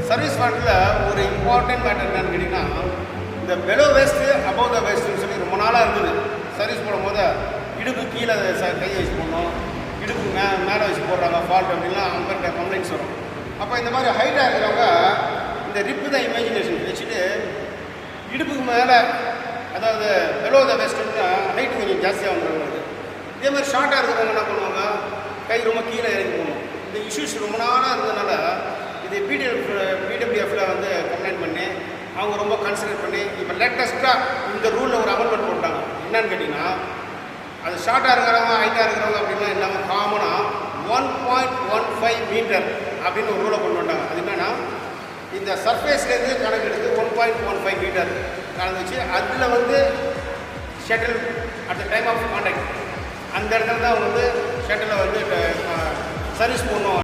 Service வாட்டரில் ஒரு important matter என்னன்னு கேட்டிங்கன்னா, இந்த பெலோ வேஸ்ட்டு அபவ் த வேஸ்ட்டுன்னு சொல்லி ரொம்ப நாளாக இருந்தது. சர்வீஸ் போடும்போது இடுப்பு கீழே கையை வச்சு போடணும், இடுப்பு மேலே வச்சு போடுறாங்க ஃபால்ட் அப்படின்லாம் அவங்க கம்ப்ளைண்ட்ஸ் வரும். அப்போ இந்த மாதிரி ஹைட்டாக இருக்கிறவங்க இந்த ரிப்பு தான் இமேஜினேஷன் வச்சுட்டு இடுப்புக்கு மேலே, அதாவது பெலோ த வேஸ்ட்டுன்னா ஹைட்டு கொஞ்சம் ஜாஸ்தியாக வந்துடுவாங்க. இதே மாதிரி ஷார்ட்டாக இருக்கிறவங்க என்ன பண்ணுவாங்க, கை ரொம்ப கீழே இறக்கி போகணும். இந்த இஷ்யூஸ் ரொம்ப நாளாக இருந்ததுனால இது பிடபிள்யூஎஃப்பில் வந்து கம்ப்ளைண்ட் பண்ணி அவங்க ரொம்ப கன்சிடர் பண்ணி இப்போ லேட்டஸ்ட்டாக இந்த ரூலில் ஒரு அமெண்ட்மெண்ட் போட்டாங்க. என்னன்னு கேட்டிங்கன்னா, அது ஷார்ட்டாக இருக்கிறவங்க ஹைட்டாக இருக்கிறவங்க அப்படின்னா இல்லாமல் காமனாக 1.15 மீட்டர் அப்படின்னு ஒரு ரூலை கொண்டு வந்தாங்க. அது என்னென்னா, இந்த சர்ஃபேஸ்லேருந்து கணக்கு எடுத்து 1.15 மீட்டர் கலந்துச்சு. அதில் வந்து shuttle at the time of contact அந்த இடத்துல தான் அவங்க வந்து ஷட்டிலை வந்து சர்வீஸ் பண்ணணும்